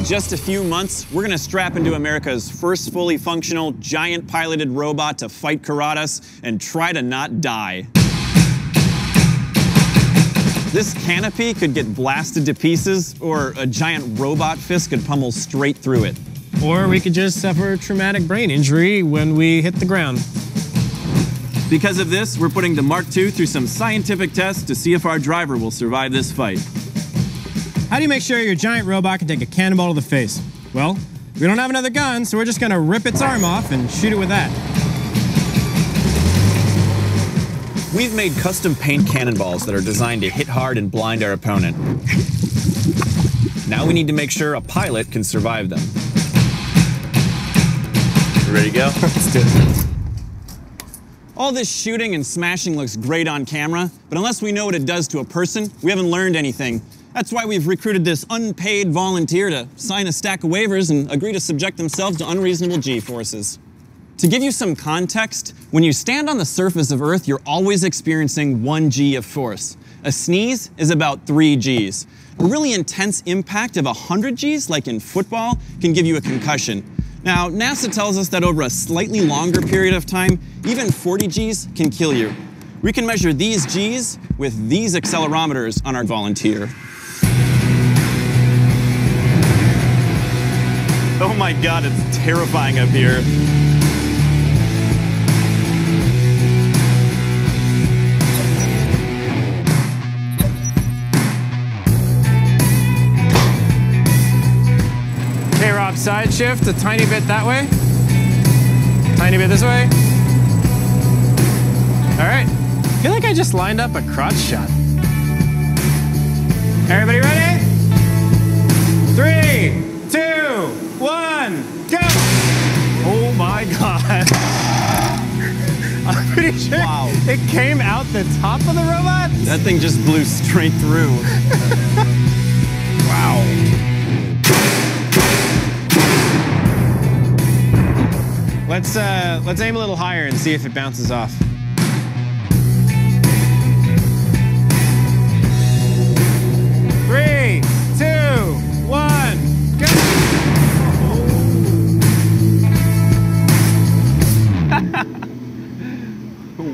just a few months, we're gonna strap into America's first fully functional, giant piloted robot to fight Karatas and try to not die. This canopy could get blasted to pieces, or a giant robot fist could pummel straight through it. Or we could just suffer a traumatic brain injury when we hit the ground. Because of this, we're putting the Mark II through some scientific tests to see if our driver will survive this fight. How do you make sure your giant robot can take a cannonball to the face? Well, we don't have another gun, so we're just gonna rip its arm off and shoot it with that. We've made custom paint cannonballs that are designed to hit hard and blind our opponent. Now we need to make sure a pilot can survive them. You ready to go? Let's do it. All this shooting and smashing looks great on camera, but unless we know what it does to a person, we haven't learned anything. That's why we've recruited this unpaid volunteer to sign a stack of waivers and agree to subject themselves to unreasonable G-forces. To give you some context, when you stand on the surface of Earth, you're always experiencing 1 G of force. A sneeze is about 3 Gs. A really intense impact of 100 Gs, like in football, can give you a concussion. Now, NASA tells us that over a slightly longer period of time, even 40 Gs can kill you. We can measure these Gs with these accelerometers on our volunteer. Oh my God, it's terrifying up here. Okay, Rob, side shift a tiny bit that way. Tiny bit this way. All right. I feel like I just lined up a crotch shot. Everybody ready? 3, 2, 1, go! Oh my God. I'm pretty sure it came out the top of the robot. That thing just blew straight through. Wow. Let's aim a little higher and see if it bounces off. Three, 2, 1, go!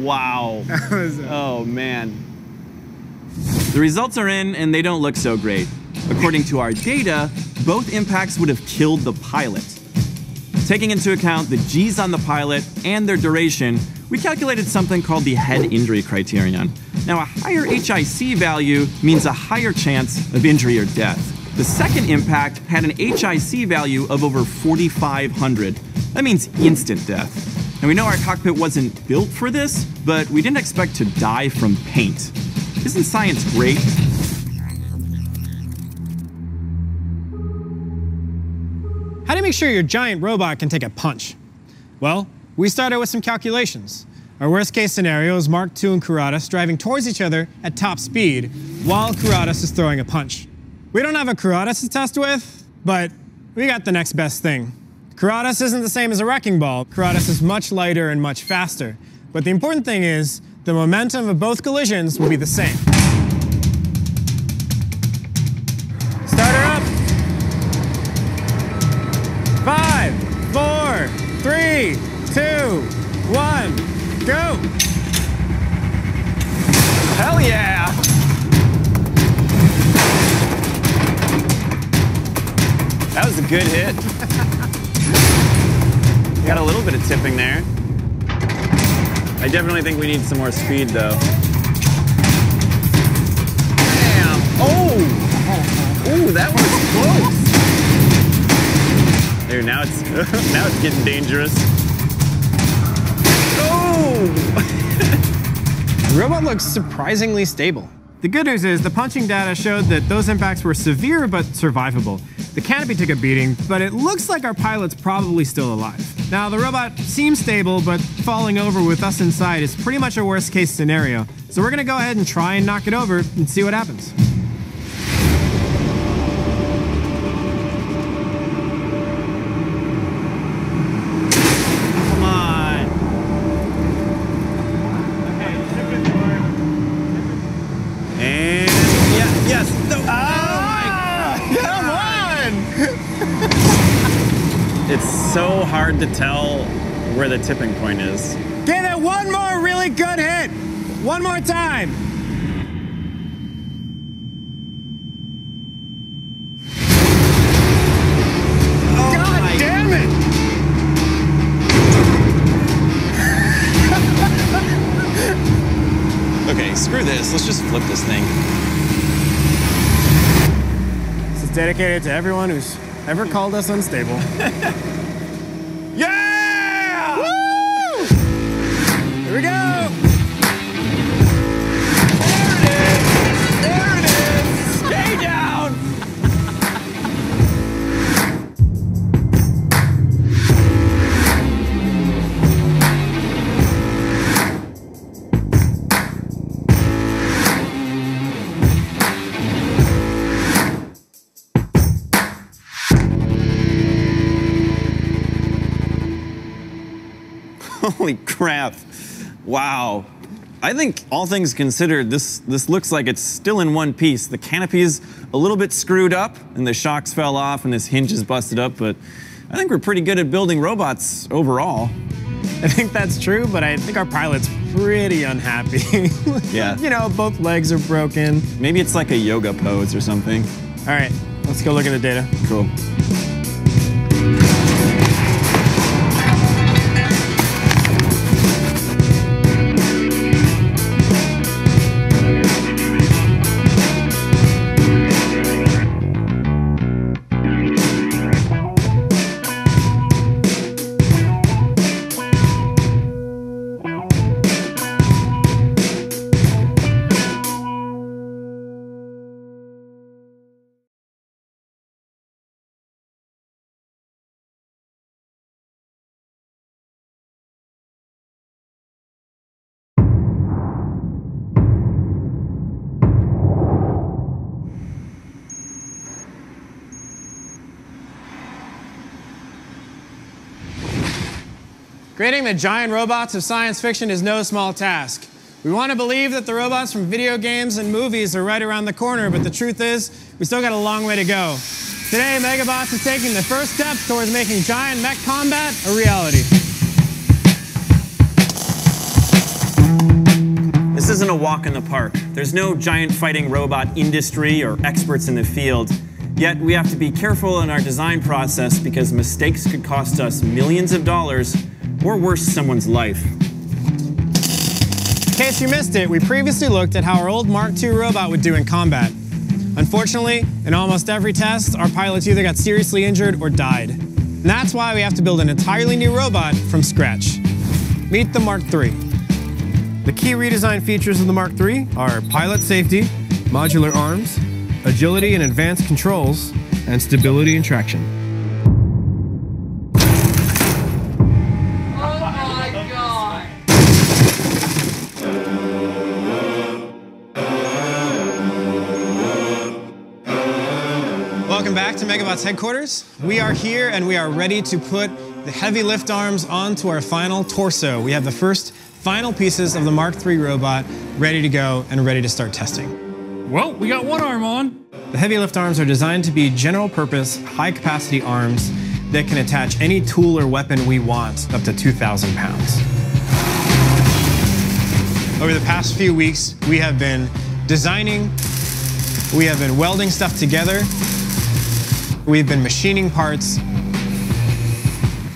Wow. Oh man. The results are in, and they don't look so great. According to our data, both impacts would have killed the pilot. Taking into account the G's on the pilot and their duration, we calculated something called the head injury criterion. Now, a higher HIC value means a higher chance of injury or death. The second impact had an HIC value of over 4,500. That means instant death. And we know our cockpit wasn't built for this, but we didn't expect to die from paint. Isn't science great? How do you make sure your giant robot can take a punch? Well, we started with some calculations. Our worst case scenario is Mark II and Karatas driving towards each other at top speed while Karatas is throwing a punch. We don't have a Karatas to test with, but we got the next best thing. Karatas isn't the same as a wrecking ball. Karatas is much lighter and much faster. But the important thing is, the momentum of both collisions will be the same. Start her up. 5, 4, 3, 2, 1, go! Hell yeah! That was a good hit. Got a little bit of tipping there. I definitely think we need some more speed, though. Damn! Oh! Ooh, that was close. Dude, now it's now it's getting dangerous. Oh! The robot looks surprisingly stable. The good news is the punching data showed that those impacts were severe but survivable. The canopy took a beating, but it looks like our pilot's probably still alive. Now, the robot seems stable, but falling over with us inside is pretty much a worst case scenario. So we're gonna go ahead and try and knock it over and see what happens. Come on. Okay, ship it forward. And yeah, yes. No. Come on! so hard to tell where the tipping point is. Give it one more really good hit. One more time. Oh, God damn it! Okay, screw this. Let's just flip this thing. This is dedicated to everyone who's ever called us unstable. Yeah! Woo! Here we go! There it is! There it is! Stay down! Holy crap. Wow. I think all things considered, this looks like it's still in one piece. The canopy's a little bit screwed up and the shocks fell off and this hinge is busted up, but I think we're pretty good at building robots overall. I think that's true, but I think our pilot's pretty unhappy. Yeah. You know, both legs are broken. Maybe it's like a yoga pose or something. All right, let's go look at the data. Cool. Creating the giant robots of science fiction is no small task. We want to believe that the robots from video games and movies are right around the corner, but the truth is, we still got a long way to go. Today, Megabots is taking the first steps towards making giant mech combat a reality. This isn't a walk in the park. There's no giant fighting robot industry or experts in the field. Yet we have to be careful in our design process because mistakes could cost us millions of dollars or worse, someone's life. In case you missed it, we previously looked at how our old Mark II robot would do in combat. Unfortunately, in almost every test, our pilots either got seriously injured or died. And that's why we have to build an entirely new robot from scratch. Meet the Mark III. The key redesign features of the Mark III are pilot safety, modular arms, agility and advanced controls, and stability and traction. Welcome back to Megabots headquarters. We are here and we are ready to put the heavy lift arms onto our final torso. We have the first final pieces of the Mark III robot ready to go and ready to start testing. Well, we got one arm on. The heavy lift arms are designed to be general purpose, high capacity arms that can attach any tool or weapon we want up to 2,000 pounds. Over the past few weeks, we have been designing, we have been welding stuff together, we've been machining parts,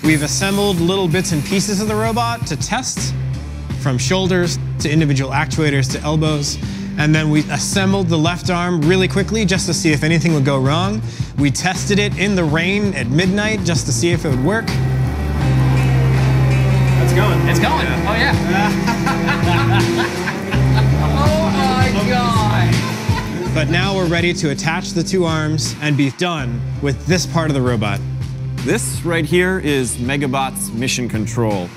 we've assembled little bits and pieces of the robot to test, from shoulders to individual actuators to elbows, and then we assembled the left arm really quickly just to see if anything would go wrong. We tested it in the rain at midnight just to see if it would work. It's going. It's going. Oh, yeah. Oh, my God. But now we're ready to attach the two arms and be done with this part of the robot. This right here is Megabot's mission control.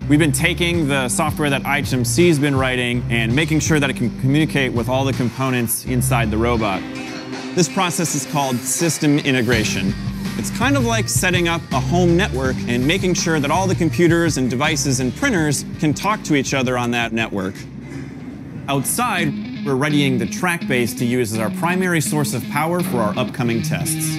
We've been taking the software that IHMC's been writing and making sure that it can communicate with all the components inside the robot. This process is called system integration. It's kind of like setting up a home network and making sure that all the computers and devices and printers can talk to each other on that network. Outside, we're readying the track base to use as our primary source of power for our upcoming tests.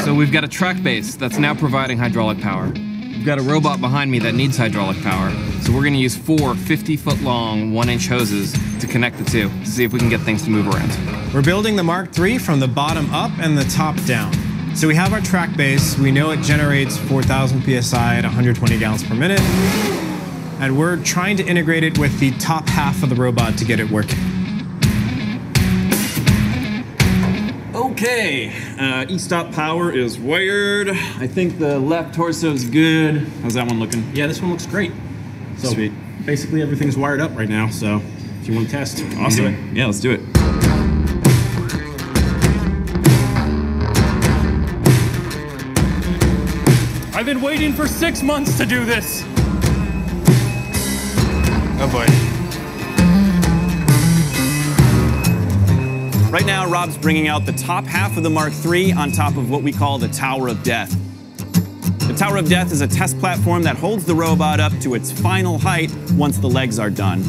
So we've got a track base that's now providing hydraulic power. We've got a robot behind me that needs hydraulic power. So we're gonna use 4 50-foot long 1-inch hoses to connect the two to see if we can get things to move around. We're building the Mark III from the bottom up and the top down. So we have our track base, we know it generates 4,000 PSI at 120 gallons per minute, and we're trying to integrate it with the top half of the robot to get it working. Okay, e-stop power is wired. I think the left torso's good. How's that one looking? Yeah, this one looks great. So Sweet. basically everything's wired up right now, so if you want to test, awesome. Yeah, let's do it. I've been waiting for 6 months to do this. Oh boy. Right now, Rob's bringing out the top half of the Mark III on top of what we call the Tower of Death. The Tower of Death is a test platform that holds the robot up to its final height once the legs are done.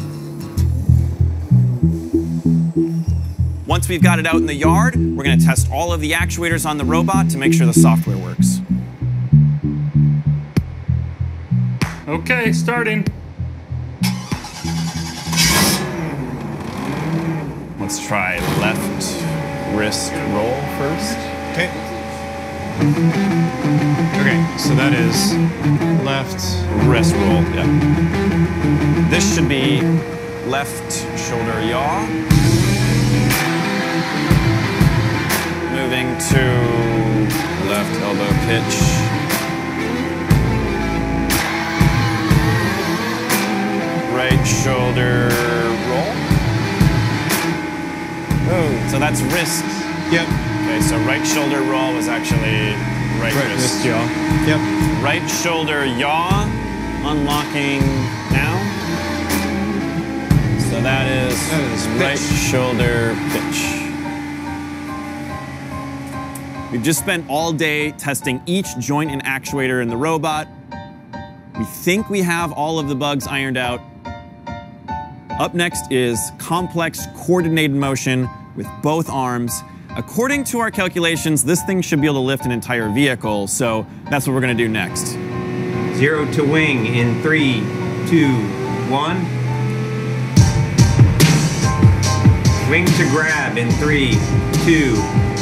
Once we've got it out in the yard, we're going to test all of the actuators on the robot to make sure the software works. Okay, starting. Let's try left wrist roll first. Okay. Okay, so that is left. Wrist roll, yeah. This should be left shoulder yaw. Moving to left elbow pitch. Right shoulder roll. Oh, so that's wrist. Yep. Okay, so right shoulder roll was actually right wrist. yaw. Yep. Right shoulder yaw, unlocking now. So that is right shoulder pitch. We've just spent all day testing each joint and actuator in the robot. We think we have all of the bugs ironed out. Up next is complex coordinated motion with both arms. According to our calculations, this thing should be able to lift an entire vehicle, so that's what we're gonna do next. 0 to wing in 3, 2, 1. Wing to grab in 3, 2,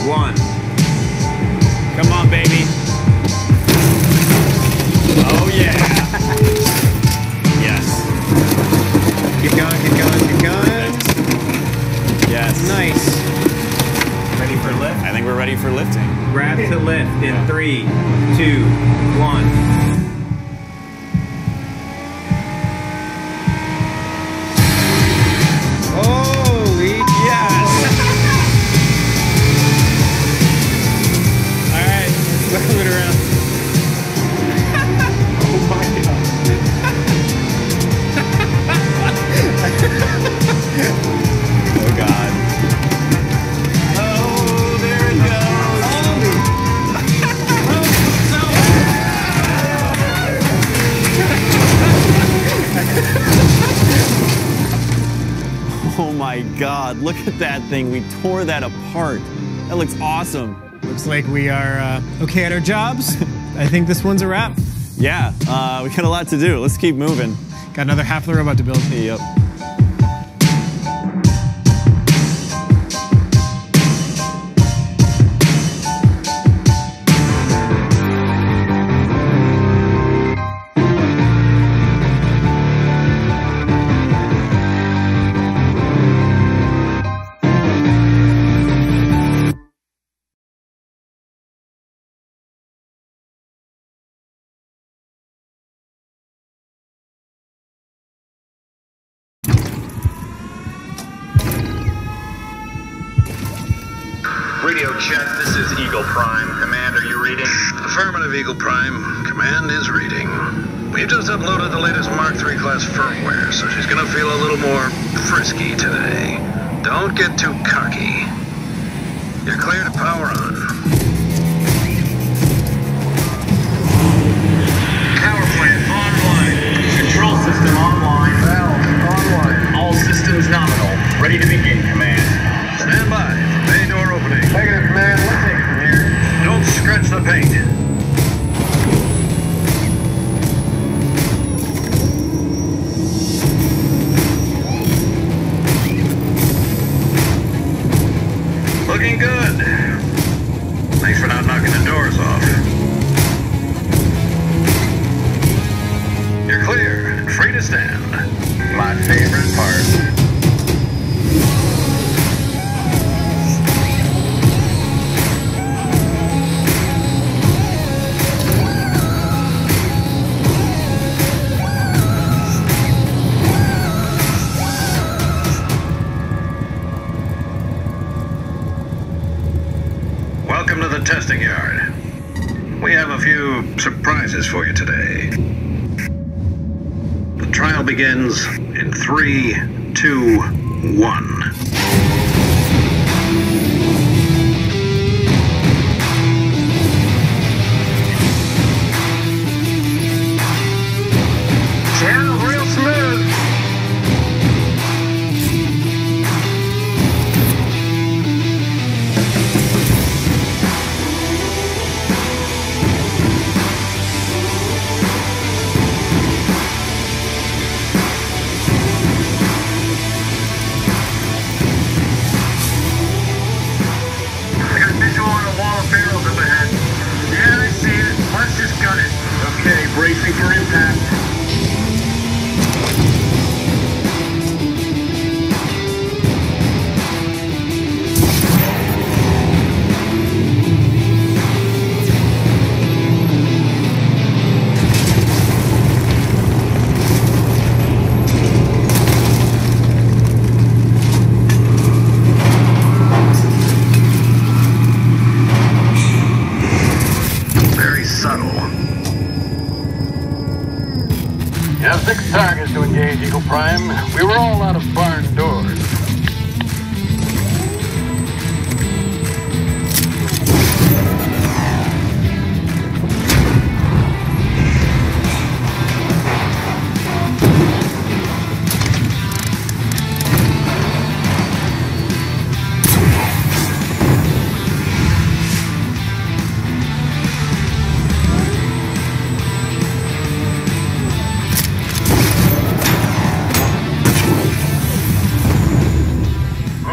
1. Come on, baby. Oh yeah. Yes. Keep going, keep going, keep going. Yes. Nice. Ready for lift? I think we're ready for lifting. Grab to lift in 3, 2, 1. Holy yes! All right, let's move it around. Oh my god. Oh God. Oh, there it goes. Oh my God, look at that thing. We tore that apart. That looks awesome. Looks like we are okay at our jobs. I think this one's a wrap. Yeah, we got a lot to do. Let's keep moving. Got another half of the robot to build. Yep. Radio check, this is Eagle Prime. Command, are you reading? Affirmative, Eagle Prime. Command is reading. We've just uploaded the latest Mark III class firmware, so she's gonna feel a little more frisky today. Don't get too cocky. You're clear to power on. Power plant online. Control system online. Valve online. All systems nominal. Ready to begin, Command. Stand by. Bay door opening. Negative, Command. Let's take it from here. Don't scratch the Looking good. Thanks for not knocking the doors off. You're clear. Free to stand. My favorite part. Welcome to the testing yard. We have a few surprises for you today. The trial begins in 3, 2, 1. Channel's real smooth. I got visual on a wall of barrels up ahead. Yeah, I see it. Let's just gun it. Okay, bracing for impact. Very subtle. You have 6 targets to engage, Eagle Prime. We were all out of barn doors.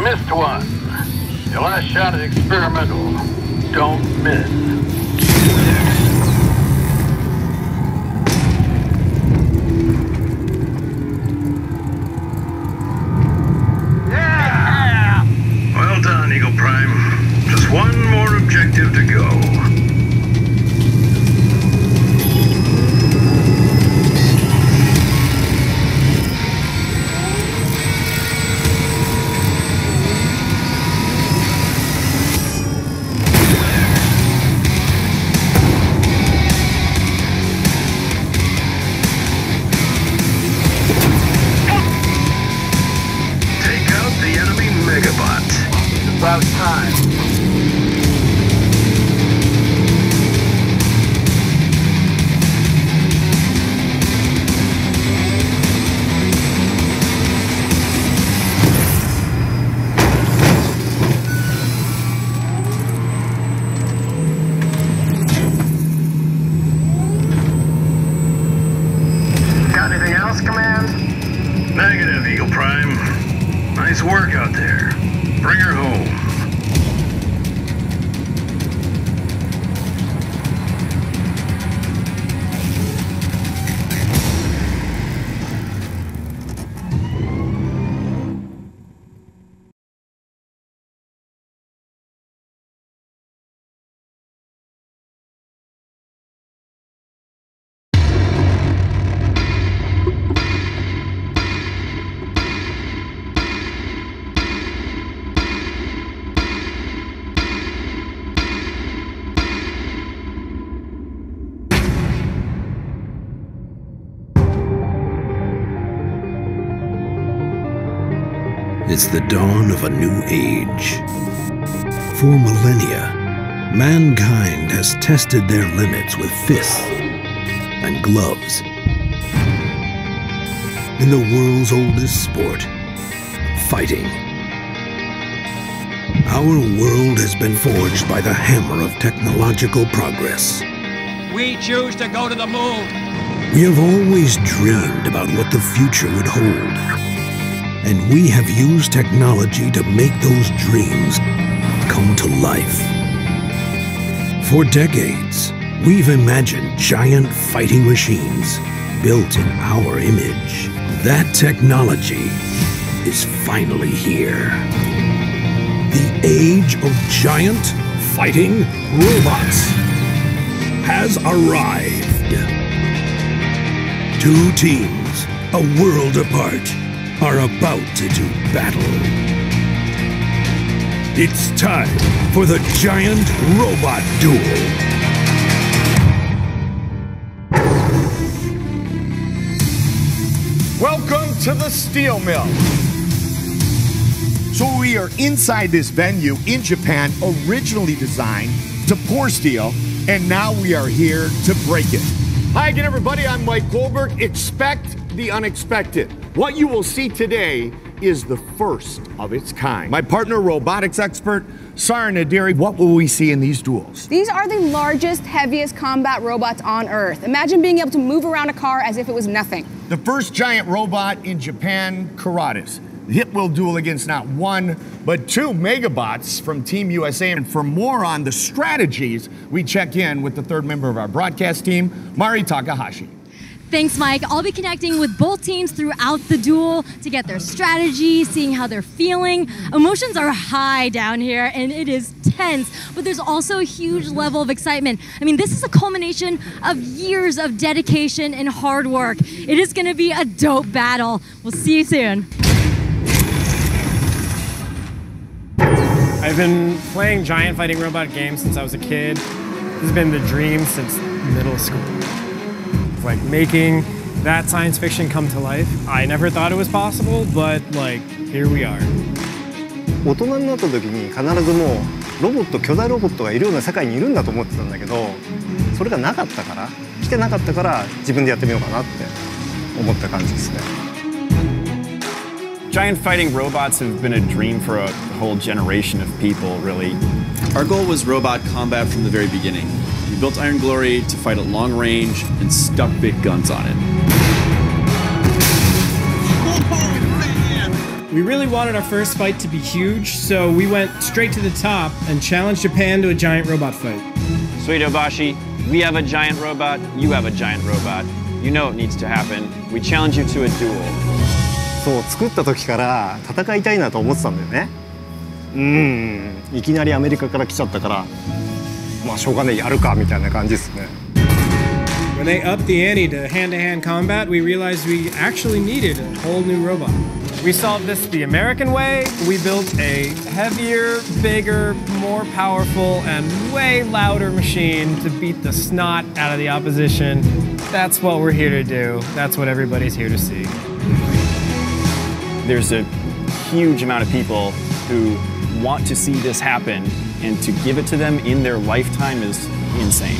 Missed one. Your last shot is experimental. Don't miss. Yeah! Well done, Eagle Prime. Just one more objective to go. Take out the enemy Megabot. It's about time. Got anything else, Command? Negative, Eagle Prime. Nice work out there. Bring her home. It's the dawn of a new age. For millennia, mankind has tested their limits with fists and gloves. In the world's oldest sport, fighting. Our world has been forged by the hammer of technological progress. We choose to go to the moon. We have always dreamed about what the future would hold. And we have used technology to make those dreams come to life. For decades, we've imagined giant fighting machines built in our image. That technology is finally here. The age of giant fighting robots has arrived. Two teams, a world apart, are about to do battle. It's time for the giant robot duel. Welcome to the steel mill. So we are inside this venue in Japan, originally designed to pour steel, and now we are here to break it. Hi again, everybody. I'm Mike Goldberg. Expect the unexpected. What you will see today is the first of its kind. My partner, robotics expert, Sarah Nadiri, what will we see in these duels? These are the largest, heaviest combat robots on Earth. Imagine being able to move around a car as if it was nothing. The first giant robot in Japan, Karatas. The hit will duel against not one, but two Megabots from Team USA. And for more on the strategies, we check in with the third member of our broadcast team, Mari Takahashi. Thanks, Mike. I'll be connecting with both teams throughout the duel to get their strategy, seeing how they're feeling. Emotions are high down here, and it is tense, but there's also a huge level of excitement. I mean, this is a culmination of years of dedication and hard work. It is going to be a dope battle. We'll see you soon. I've been playing giant fighting robot games since I was a kid. This has been the dream since middle school. Like making that science fiction come to life. I never thought it was possible, but like, here we are. 大人になった時に必ずもうロボット、巨大ロボットがいるような世界にいるんだと思ってたんだけど、それがなかったから、来てなかったから自分でやってみようかなって思った感じですね。Giant fighting robots have been a dream for a whole generation of people, really. Our goal was robot combat from the very beginning. We built Iron Glory to fight at long range and stuck big guns on it. We really wanted our first fight to be huge, so we went straight to the top and challenged Japan to a giant robot fight. Sweet Obashi, we have a giant robot, you have a giant robot. You know it needs to happen. We challenge you to a duel. そう、作った時から戦いたいなと思ってたんだよね。いきなりアメリカから来ちゃったから、まあしょうがねえ、やるかみたいな感じですね。When they upped the ante to hand-to-hand combat, we realized we actually needed a whole new robot. We solved this the American way. We built a heavier, bigger, more powerful, and way louder machine to beat the snot out of the opposition. That's what we're here to do. That's what everybody's here to see. There's a huge amount of people who want to see this happen, and to give it to them in their lifetime is insane.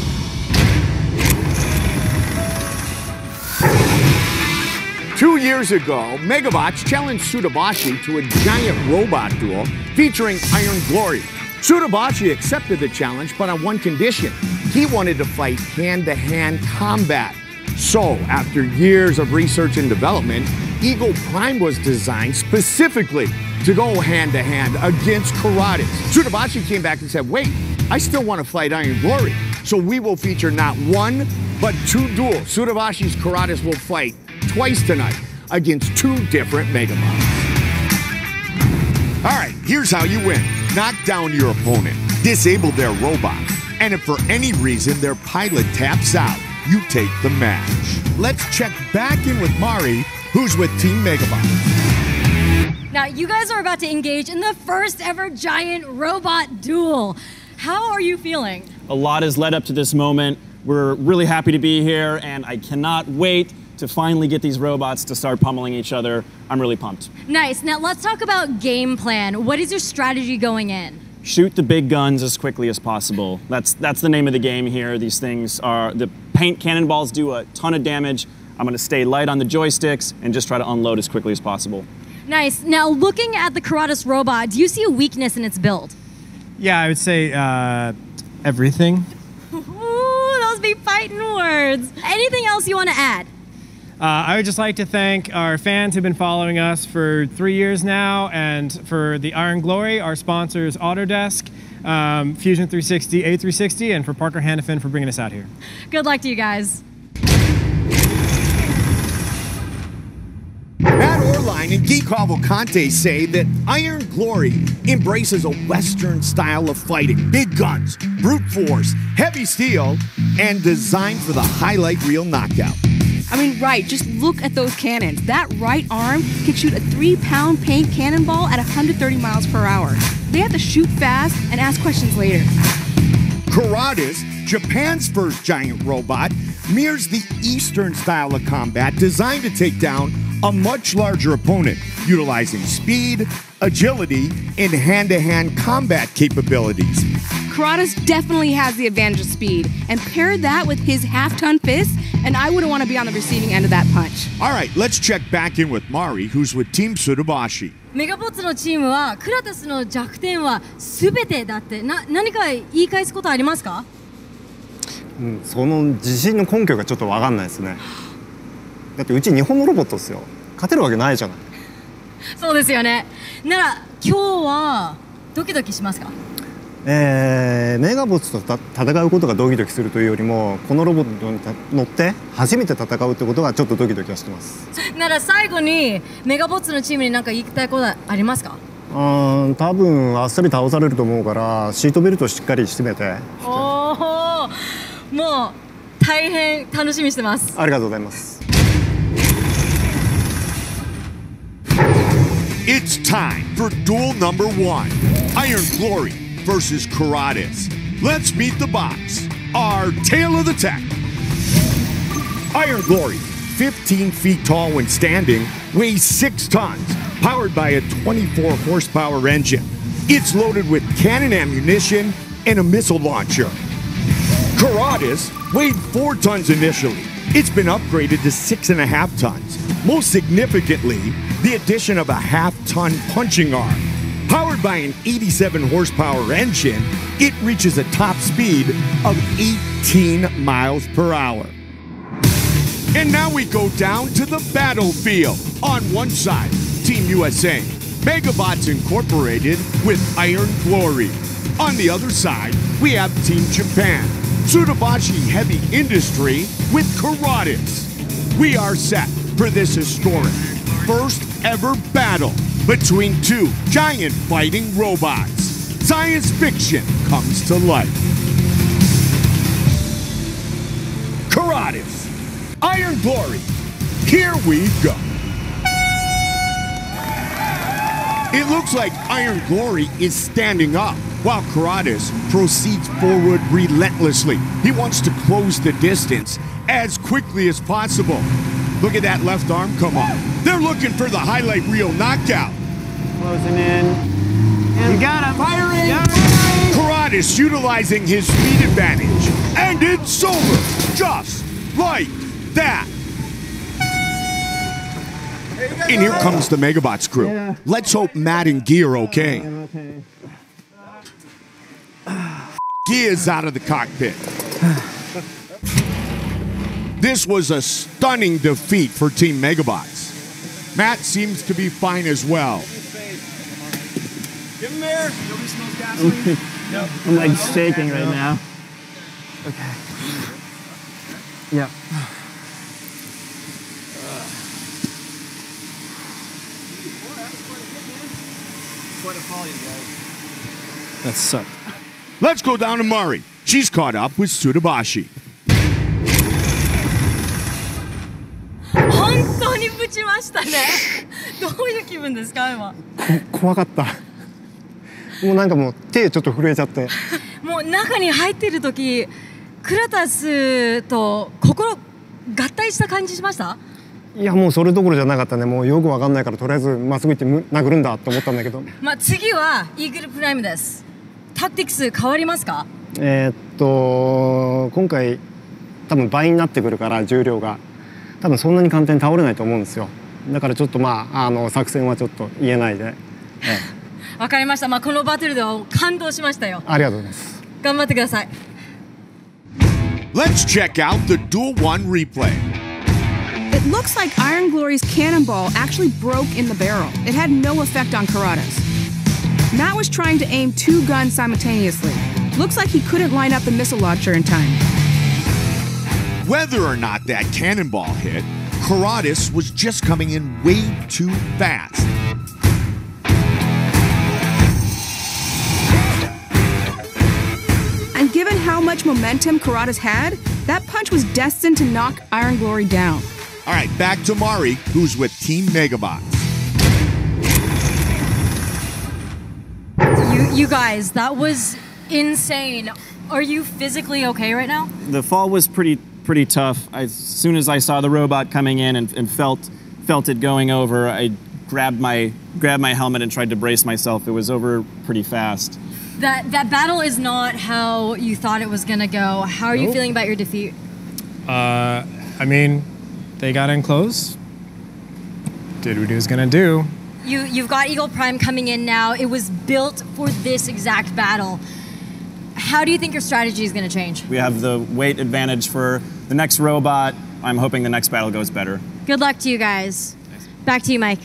Two years ago, Megabots challenged Tsudabashi to a giant robot duel featuring Iron Glory. Tsudabashi accepted the challenge, but on one condition. He wanted to fight hand-to-hand combat. So, after years of research and development, Eagle Prime was designed specifically to go hand-to-hand against Karatas. Tsudabashi came back and said, wait, I still want to fight Iron Glory. So we will feature not one, but two duels. Tsudabashi's Karatas will fight twice tonight against two different Megabots. All right, here's how you win. Knock down your opponent, disable their robot, and if for any reason their pilot taps out, you take the match. Let's check back in with Mari, who's with Team Megabot. Now, you guys are about to engage in the first ever giant robot duel. How are you feeling? A lot has led up to this moment. We're really happy to be here, and I cannot wait to finally get these robots to start pummeling each other. I'm really pumped. Nice. Now, let's talk about game plan. What is your strategy going in? Shoot the big guns as quickly as possible. That's the name of the game here. These things are, the paint cannonballs do a ton of damage. I'm gonna stay light on the joysticks and just try to unload as quickly as possible. Nice. Now, looking at the Karatas robot, do you see a weakness in its build? Yeah, I would say everything. Ooh, those be fighting words. Anything else you want to add? I would just like to thank our fans who've been following us for 3 years now, and for the Iron Glory, our sponsors Autodesk, Fusion 360, A360, and for Parker Hannafin for bringing us out here. Good luck to you guys. Matt Orline and Guy Cavalcante say that Iron Glory embraces a Western style of fighting. Big guns, brute force, heavy steel, and designed for the highlight reel knockout. I mean, right, just look at those cannons. That right arm can shoot a 3-pound paint cannonball at 130 miles per hour. They have to shoot fast and ask questions later. Karatas, Japan's first giant robot, mirrors the Eastern style of combat designed to take down a much larger opponent, utilizing speed, agility, and hand-to-hand combat capabilities. Karatas definitely has the advantage of speed, and pair that with his half-ton fist, and I wouldn't want to be on the receiving end of that punch. All right, let's check back in with Mari, who's with Team Tsurubashi. メガボッツのチームはクラタスの弱点は全てだって、何か言い返すことありますか？その自信の根拠がちょっと分かんないですね。だってうち日本のロボットですよ。勝てるわけないじゃない。そうですよね。なら今日はドキドキしますか？メガボッツと戦うことがドキドキするというよりも、このロボットに乗って初めて戦うってことがちょっとドキドキはしてます。なら最後にメガボッツのチームに何か言いたいことありますか？多分あっさり倒されると思うから、シートベルトしっかり締めて。おお、もう大変楽しみにしてます。ありがとうございます。It's time for duel number 1, Iron Glory versus Karatas. Let's meet the box. Our tale of the tech. Iron Glory, 15 feet tall when standing, weighs 6 tons, powered by a 24 horsepower engine. It's loaded with cannon ammunition and a missile launcher. Karatas weighed 4 tons initially. It's been upgraded to 6.5 tons. Most significantly, the addition of a half-ton punching arm. Powered by an 87 horsepower engine, it reaches a top speed of 18 miles per hour. And now we go down to the battlefield. On one side, Team USA, Megabots Incorporated with Iron Glory. On the other side, we have Team Japan, Tsurubashi Heavy Industry with Karatas. We are set for this historic first ever battle between 2 giant fighting robots. Science fiction comes to life. Karatas, Iron Glory, here we go. It looks like Iron Glory is standing up while Karatas proceeds forward relentlessly. He wants to close the distance as quickly as possible. Look at that left arm come on. They're looking for the highlight reel knockout. Closing in. You got him. Firing! Karatas utilizing his speed advantage. And it's over. Just like that. And here comes the Megabots crew. Yeah. Let's hope Matt and Guy are okay. Guy is out of the cockpit. This was a stunning defeat for Team Megabots. Matt seems to be fine as well. Give him air. Nobody smells gasoline. Nope. I'm like shaking right now. Okay. Yep. That sucked. Let's go down to Mari. She's caught up with Tsurubashi. 本当にぶちましたね。どういう気分ですか今？怖かった。もうなんかもう手ちょっと震えちゃって。もう中に入ってる時、クラタスと心合体した感じしました？いやもうそれどころじゃなかったね。もうよくわかんないからとりあえずまっすぐ行って殴るんだって思ったんだけど。まあ次はイーグルプライムです。タクティクス変わりますか？今回多分倍になってくるから重量が多分そんなに簡単に倒れないと思うんですよ。だからちょっとまあ作戦はちょっと言えないで。わかりました。まあこのバトルでは感動しましたよ。ありがとうございます。頑張ってください。Let's check out the Duel 1 replay. It looks like Iron Glory's cannonball actually broke in the barrel. It had no effect on Kurata's. Matt was trying to aim 2 guns simultaneously. Looks like he couldn't line up the missile launcher in time. Whether or not that cannonball hit, Kurata's was just coming in way too fast. And given how much momentum Kurata's had, that punch was destined to knock Iron Glory down. All right, back to Mari, who's with Team MechBattle. You guys, that was insane. Are you physically okay right now? The fall was pretty tough. As soon as I saw the robot coming in and felt it going over, I grabbed my helmet and tried to brace myself. It was over pretty fast. That battle is not how you thought it was gonna go. How are you feeling about your defeat? I mean, they got in close. Did what he was gonna do. You've got Eagle Prime coming in now. It was built for this exact battle. How do you think your strategy is going to change? We have the weight advantage for the next robot. I'm hoping the next battle goes better. Good luck to you guys. Thanks. Back to you, Mike.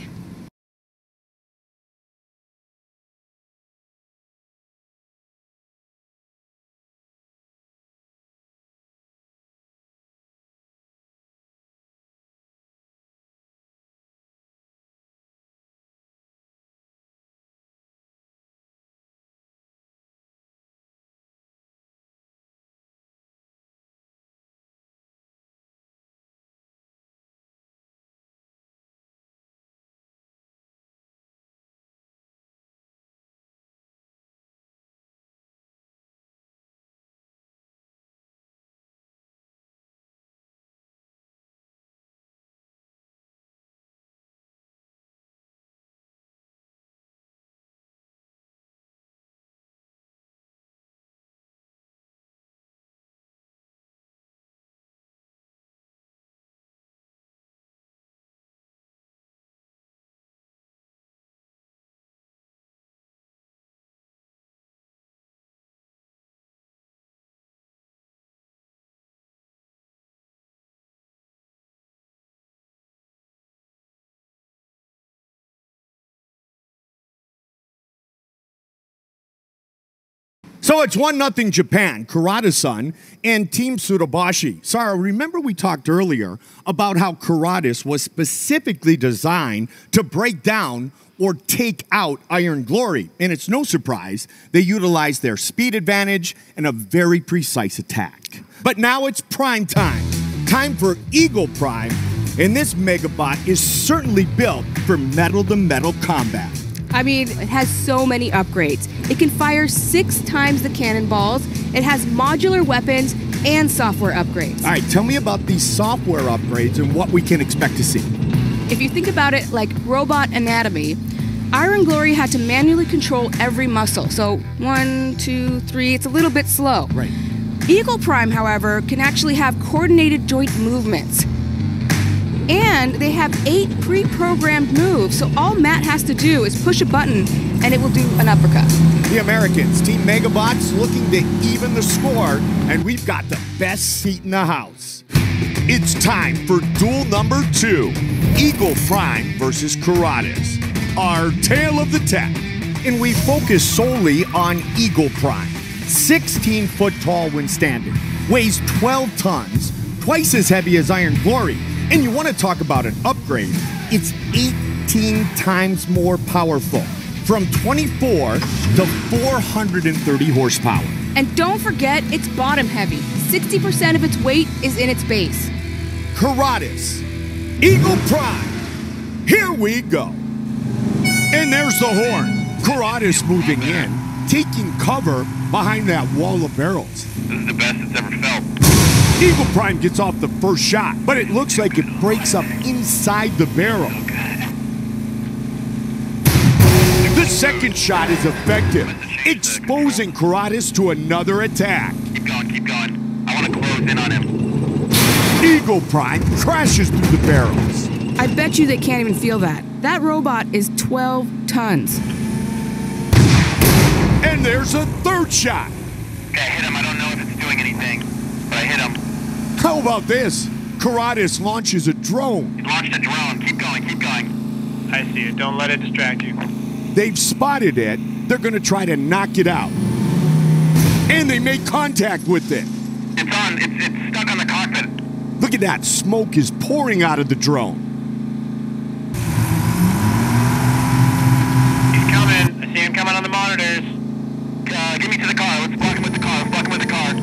So it's 1-0 Japan, Kurata-san, and Team Tsutobashi. Sarah, remember we talked earlier about how Kurata was specifically designed to break down or take out Iron Glory. And it's no surprise they utilized their speed advantage and a very precise attack. But now it's prime time. Time for Eagle Prime, and this Megabot is certainly built for metal-to-metal combat. I mean, it has so many upgrades. It can fire 6 times the cannonballs. It has modular weapons and software upgrades. All right, tell me about these software upgrades and what we can expect to see. If you think about it like robot anatomy, Iron Glory had to manually control every muscle. So 1, 2, 3, it's a little bit slow. Right. Eagle Prime, however, can actually have coordinated joint movements. And they have 8 pre-programmed moves, so all Matt has to do is push a button and it will do an uppercut. The Americans, Team MechBat's looking to even the score, and we've got the best seat in the house. It's time for duel number 2, Eagle Prime versus Kurata's, our tale of the tech. And we focus solely on Eagle Prime. 16 foot tall when standing, weighs 12 tons, twice as heavy as Iron Glory. And you want to talk about an upgrade, it's 18 times more powerful, from 24 to 430 horsepower. And don't forget, it's bottom heavy. 60% of its weight is in its base. Kurata's Eagle Prime, here we go. And there's the horn. Kurata's moving in, taking cover behind that wall of barrels. This is the best it's ever felt. Eagle Prime gets off the first shot, but it looks like it breaks up inside the barrel. The second shot is effective, exposing Kurata's to another attack. Keep going. I want to close in on him. Eagle Prime crashes through the barrels. I bet you they can't even feel that. That robot is 12 tons. And there's a third shot. Okay, I hit him. I don't know if it's doing anything, but I hit him. How about this? Karatis launches a drone. He launched a drone. Keep going, keep going. I see it. Don't let it distract you. They've spotted it. They're gonna try to knock it out. And they make contact with it. It's on. It's stuck on the cockpit. Look at that. Smoke is pouring out of the drone. He's coming. I see him coming on the monitors. Get me to the car. Let's block him with the car. Let's block him with the car.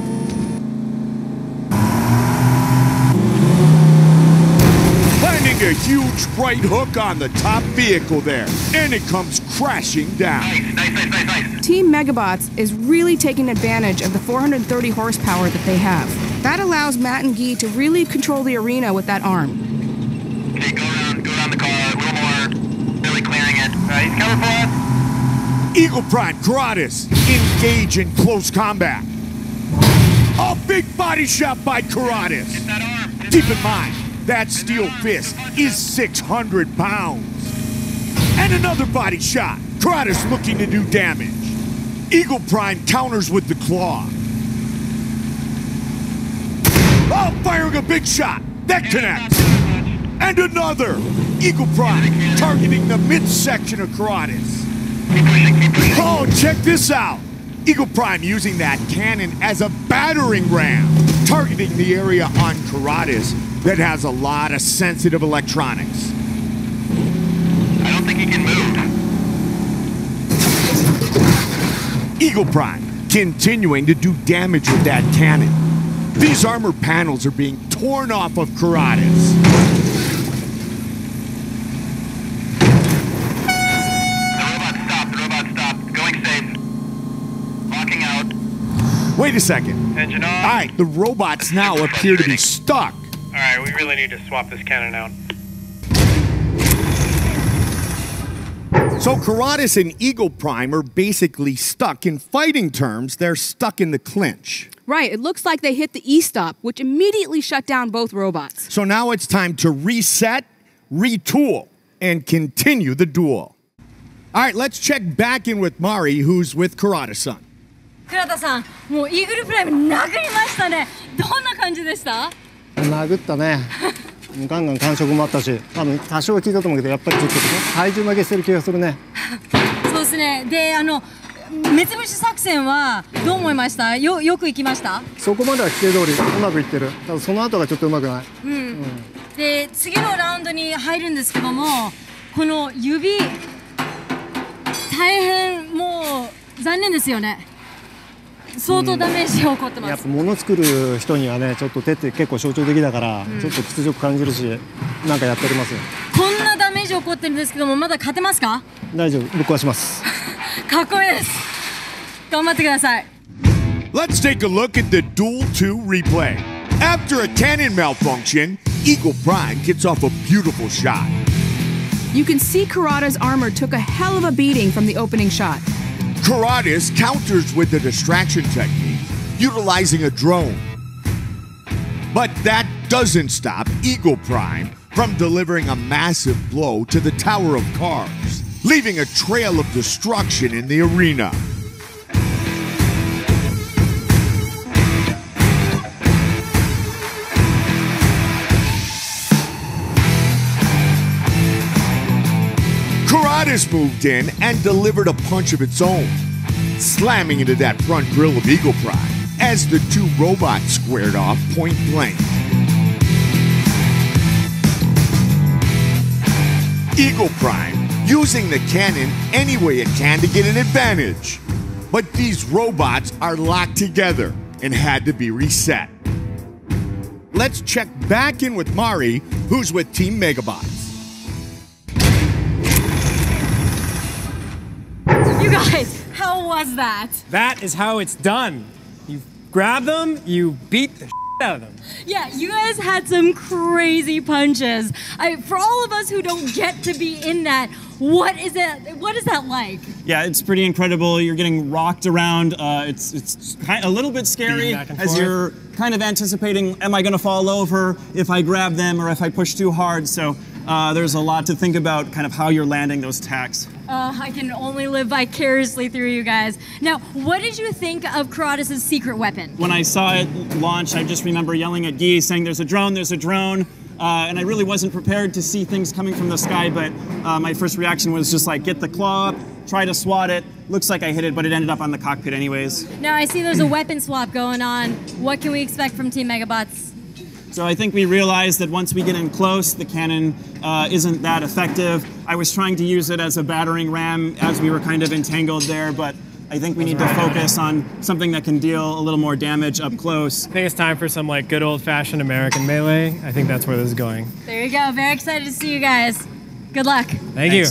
Landing a huge right hook on the top vehicle there. And it comes crashing down. Nice. Team Megabots is really taking advantage of the 430 horsepower that they have. That allows Matt and Guy to really control the arena with that arm. Okay, go around the car a little more. Really clearing it. He's coming for us. Eagle Prime, Karatis, engage in close combat. A big body shot by Karatis. Get that arm. Keep in mind, that steel fist is 600 pounds. And another body shot. Karatis looking to do damage. Eagle Prime counters with the claw. Oh, firing a big shot. That connects. And another. Eagle Prime targeting the midsection of Karatis. Oh, check this out. Eagle Prime using that cannon as a battering ram, targeting the area on Karatis that has a lot of sensitive electronics. I don't think he can move. Eagle Prime continuing to do damage with that cannon. These armor panels are being torn off of Karatis. The robot stopped. Going safe. Locking out. Wait a second. Engine on. All right, the robots now appear to be stuck. All right, we really need to swap this cannon out. So Karatis and Eagle Prime are basically stuck. In fighting terms, they're stuck in the clinch. Right, it looks like they hit the E-stop, which immediately shut down both robots. So now it's time to reset, retool, and continue the duel. All right, let's check back in with Mari, who's with Karatis-san. 倉田さん、もうイーグルプライム殴りましたね。どんな感じでした？殴ったね。ガンガン感触もあったし、多分多少は効いたと思うけど、やっぱりちょっと体重負けしてる気がするね。そうですね。で、目つぶし作戦はどう思いました？よく行きました？そこまでは規定通りうまくいってる。ただその後がちょっとうまくない。で、次のラウンドに入るんですけども、この指大変もう残念ですよね。相当ダメージが起こってます。やっぱ物作る人にはね、ちょっと手って結構象徴的だから、ちょっと屈辱感じるし、なんかやっておりますよ。こんなダメージ起こってるんですけども、まだ勝てますか？大丈夫、ぶっ壊します。かっこいいです。頑張ってください。Let's take a look at the Duel 2 replay. After a cannon malfunction, Eagle Prime gets off a beautiful shot. You can see Karada's armor took a hell of a beating from the opening shot. Karatis counters with the distraction technique, utilizing a drone. But that doesn't stop Eagle Prime from delivering a massive blow to the Tower of Cars, leaving a trail of destruction in the arena. Karatis moved in and delivered a punch of its own, slamming into that front grille of Eagle Prime as the two robots squared off point blank. Eagle Prime using the cannon any way it can to get an advantage. But these robots are locked together and had to be reset. Let's check back in with Mari, who's with Team Megabots. You guys, how was that? That is how it's done. You grab them, you beat the out of them. Yeah, you guys had some crazy punches. For all of us who don't get to be in that, what is that like? Yeah, it's pretty incredible. You're getting rocked around. It's kind of a little bit scary as you're kind of anticipating, am I going to fall over if I grab them or if I push too hard? So There's a lot to think about, kind of how you're landing those attacks. I can only live vicariously through you guys. Now, what did you think of Karadas' secret weapon? When I saw it launch, I just remember yelling at Guy, saying, there's a drone, there's a drone. And I really wasn't prepared to see things coming from the sky, but my first reaction was just like, get the claw up, try to swat it. Looks like I hit it, but it ended up on the cockpit anyways. Now, I see there's a weapon swap going on. What can we expect from Team Megabots? So I think we realized that once we get in close, the cannon isn't that effective. I was trying to use it as a battering ram as we were kind of entangled there, but I think we need to focus on something that can deal a little more damage up close. I think it's time for some like good old-fashioned American melee. I think that's where this is going. There you go. Very excited to see you guys. Good luck. Thank you.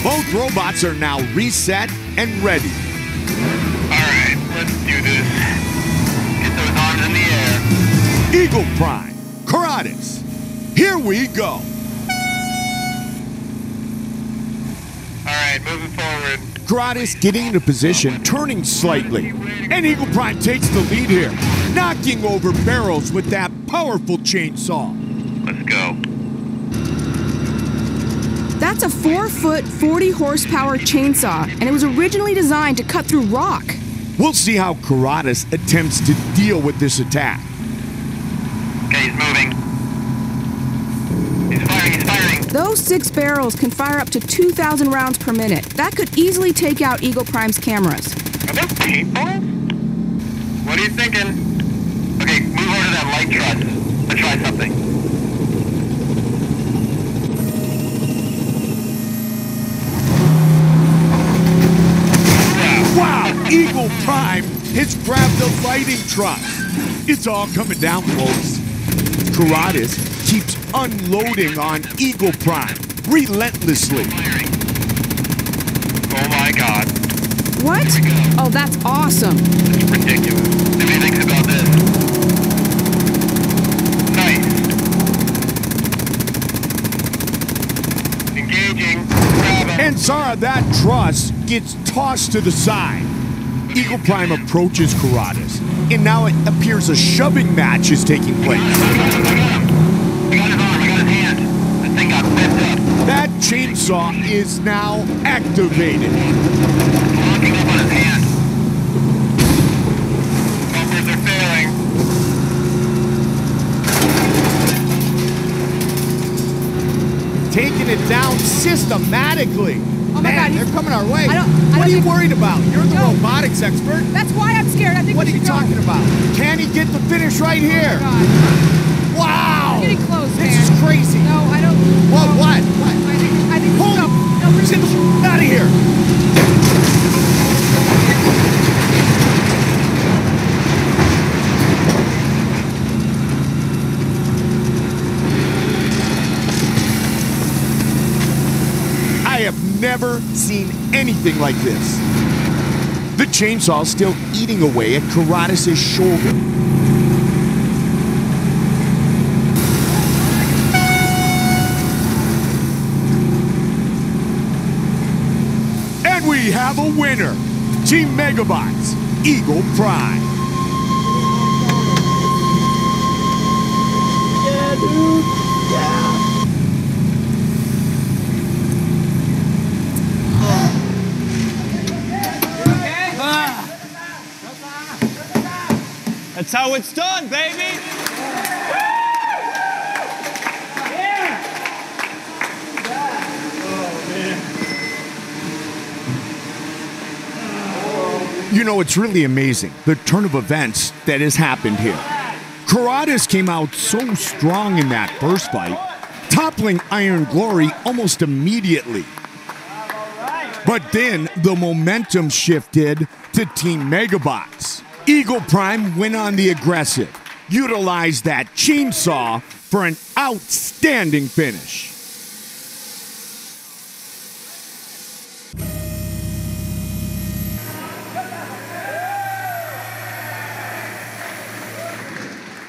Both robots are now reset and ready. Alright, let's do this. Get those arms in the air. Eagle Prime, Karadas, here we go. Alright, moving forward. Karadas getting into position, turning slightly. And Eagle Prime takes the lead here, knocking over barrels with that powerful chainsaw. Let's go. That's a 4-foot, 40-horsepower chainsaw, and it was originally designed to cut through rock. We'll see how Karadas attempts to deal with this attack. Okay, he's moving. He's firing. Those 6 barrels can fire up to 2,000 rounds per minute. That could easily take out Eagle Prime's cameras. Are those paintballs? What are you thinking? Okay, move over to that light truss. Let's try something. Wow, Eagle Prime has grabbed the lighting truss. It's all coming down, folks. Karadas keeps unloading on Eagle Prime relentlessly. Oh my god. What? Oh, that's awesome. It's ridiculous. What do you think about this? Nice. Engaging. Grab him. And Zara, that truss gets tossed to the side. Eagle Prime approaches Karadas, and now it appears a shoving match is taking place. I got his arm, I got his hand. That thing got bent up. That chainsaw is now activated. Locking up on his hand. Bumpers are failing. Taking it down systematically. Oh my God, they're coming our way. I what are you don't worried about? You're the robotics expert. That's why I'm scared. I think What we are you should go. talking about? Can he get the finish right here? Oh my God. Wow! We're getting close, This man. is crazy. No, I don't. What? no. What? I think we Hold should up! go. No, we're Get the out of here! I have never seen anything like this. The chainsaw's still eating away at Karadas' shoulder. have a winner. Team Megabots, Eagle Prime. Yeah, dude. Yeah. That's how it's done, baby! You know, it's really amazing, the turn of events that has happened here. Karadas came out so strong in that first fight, toppling Iron Glory almost immediately. But then the momentum shifted to Team Megabots. Eagle Prime went on the aggressive, utilized that chainsaw for an outstanding finish.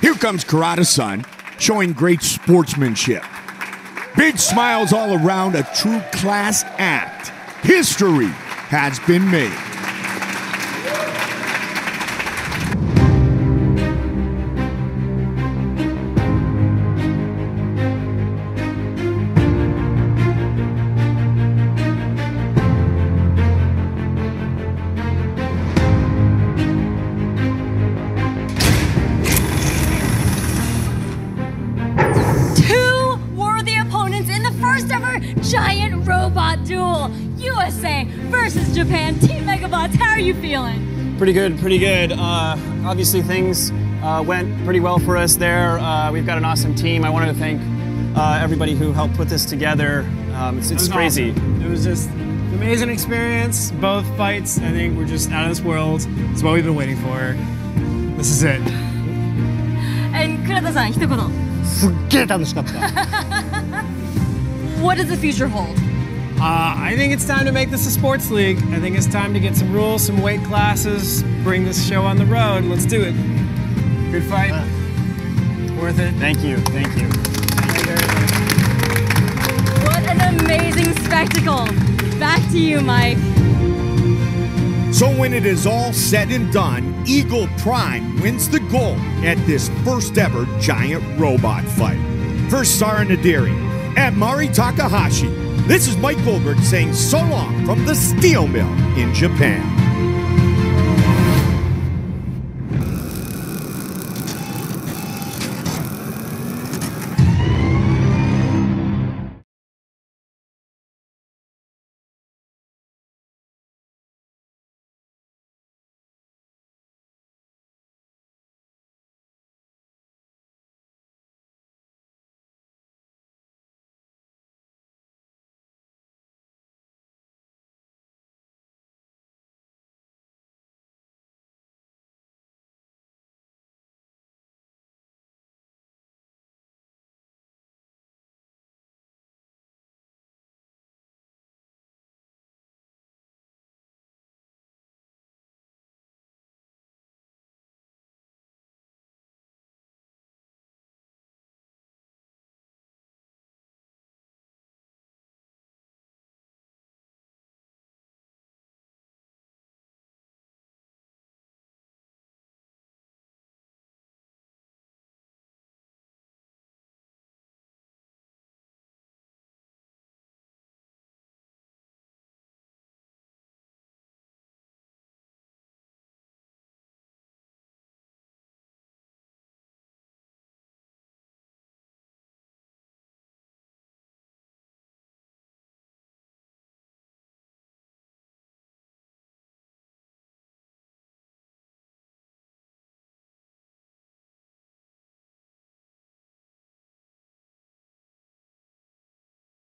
Here comes Karada-san, showing great sportsmanship. Big smiles all around, a true class act. History has been made. Giant robot duel. USA versus Japan. Team Megabots, how are you feeling? Pretty good, pretty good. Obviously things went pretty well for us there. We've got an awesome team. I wanted to thank everybody who helped put this together. It's crazy. Awesome. It was just an amazing experience. Both fights, I think, were just out of this world. It's what we've been waiting for. This is it. And Kurata-san, 一言。すっげー楽しかった。What does the future hold? I think it's time to make this a sports league. I think it's time to get some rules, some weight classes, bring this show on the road. Let's do it. Good fight. Worth it. Thank you. Thank you. What an amazing spectacle. Back to you, Mike. So when it is all said and done, Eagle Prime wins the gold at this first ever giant robot fight. For Sara Nadiri and Mari Takahashi, this is Mike Goldberg saying so long from the steel mill in Japan.